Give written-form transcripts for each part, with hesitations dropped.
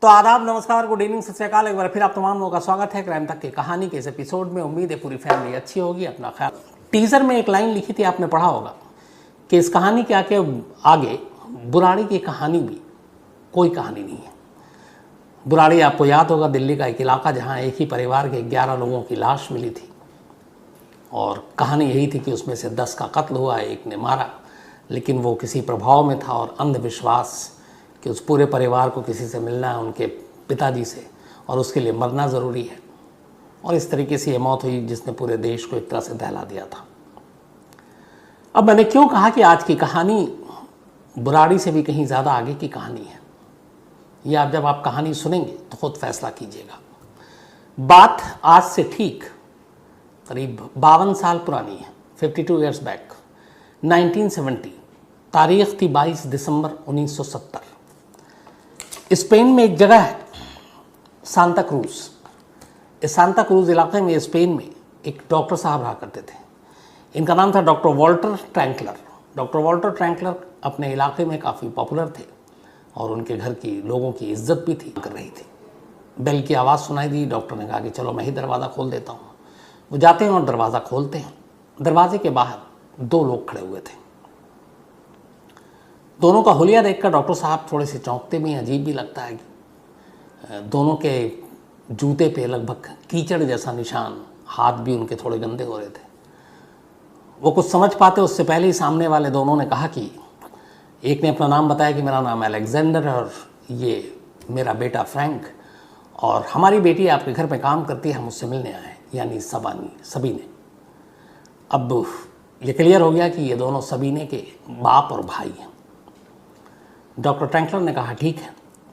तो आदाब, नमस्कार, गुड इवनिंग, सत श्री अकाल। एक बार फिर आप तमाम लोगों का स्वागत है क्राइम तक की कहानी के इस एपिसोड में। उम्मीद है पूरी फैमिली अच्छी होगी। अपना ख्याल। टीजर में एक लाइन लिखी थी, आपने पढ़ा होगा कि इस कहानी के आगे बुराड़ी की कहानी भी कोई कहानी नहीं है। बुराड़ी आपको याद होगा, दिल्ली का एक इलाका जहाँ एक ही परिवार के 11 लोगों की लाश मिली थी और कहानी यही थी कि उसमें से 10 का कत्ल हुआ, एक ने मारा, लेकिन वो किसी प्रभाव में था और अंधविश्वास कि उस पूरे परिवार को किसी से मिलना है, उनके पिताजी से, और उसके लिए मरना ज़रूरी है। और इस तरीके से ये मौत हुई जिसने पूरे देश को एक तरह से दहला दिया था। अब मैंने क्यों कहा कि आज की कहानी बुराड़ी से भी कहीं ज़्यादा आगे की कहानी है, ये जब आप कहानी सुनेंगे तो खुद फैसला कीजिएगा। बात आज से ठीक करीब 52 साल पुरानी है, 52 ईयर्स बैक, 1970। तारीख थी 22 दिसंबर 1970। स्पेन में एक जगह है सांता क्रूज। इस सांता क्रूज इलाके में, स्पेन में, एक डॉक्टर साहब रहा करते थे। इनका नाम था डॉक्टर वॉल्टर ट्रैंकलर। डॉक्टर वॉल्टर ट्रैंकलर अपने इलाके में काफ़ी पॉपुलर थे और उनके घर की लोगों की इज्जत भी थी कर रही थी। बेल की आवाज़ सुनाई दी। डॉक्टर ने कहा कि चलो मैं ही दरवाज़ा खोल देता हूँ। वो जाते हैं और दरवाज़ा खोलते हैं। दरवाजे के बाहर 2 लोग खड़े हुए थे। दोनों का हुलिया देखकर डॉक्टर साहब थोड़े से चौंकते भी, अजीब भी लगता है कि दोनों के जूते पे लगभग कीचड़ जैसा निशान, हाथ भी उनके थोड़े गंदे हो रहे थे। वो कुछ समझ पाते उससे पहले ही सामने वाले दोनों ने कहा कि एक ने अपना नाम बताया कि मेरा नाम अलेक्जेंडर है और ये मेरा बेटा फ्रैंक, और हमारी बेटी आपके घर पे काम करती है, हम उससे मिलने आए हैं, यानी सबीने। अब ये क्लियर हो गया कि ये दोनों सबीने के बाप और भाई हैं। डॉक्टर ट्रैंकलर ने कहा ठीक है।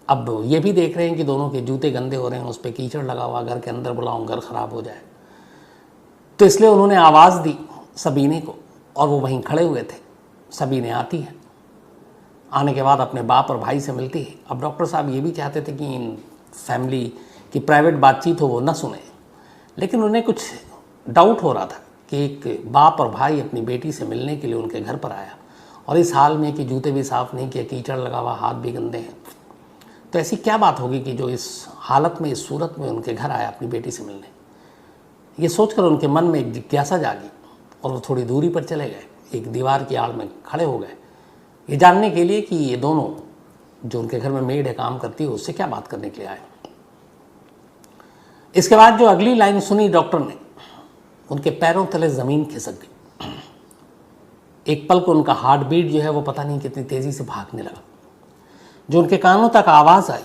अब ये भी देख रहे हैं कि दोनों के जूते गंदे हो रहे हैं, उस पर कीचड़ लगा हुआ, घर के अंदर बुलाऊं घर ख़राब हो जाए, तो इसलिए उन्होंने आवाज़ दी सबीने को और वो वहीं खड़े हुए थे। सबीने आती है, आने के बाद अपने बाप और भाई से मिलती है। अब डॉक्टर साहब ये भी चाहते थे कि इन फैमिली की प्राइवेट बातचीत हो वो न सुने, लेकिन उन्हें कुछ डाउट हो रहा था कि एक बाप और भाई अपनी बेटी से मिलने के लिए उनके घर पर आया और इस हाल में कि जूते भी साफ़ नहीं किए, कीचड़ लगा हुआ, हाथ भी गंदे हैं, तो ऐसी क्या बात होगी कि जो इस हालत में, इस सूरत में उनके घर आया अपनी बेटी से मिलने। ये सोचकर उनके मन में एक जिज्ञासा जागी और वो थोड़ी दूरी पर चले गए, एक दीवार की आड़ में खड़े हो गए, ये जानने के लिए कि ये दोनों, जो उनके घर में मेड है काम करती है, उससे क्या बात करने के लिए आए। इसके बाद जो अगली लाइन सुनी डॉक्टर ने, उनके पैरों तले ज़मीन खिसक गई। एक पल को उनका हार्ट बीट जो है वो पता नहीं कितनी तेज़ी से भागने लगा। जो उनके कानों तक आवाज़ आई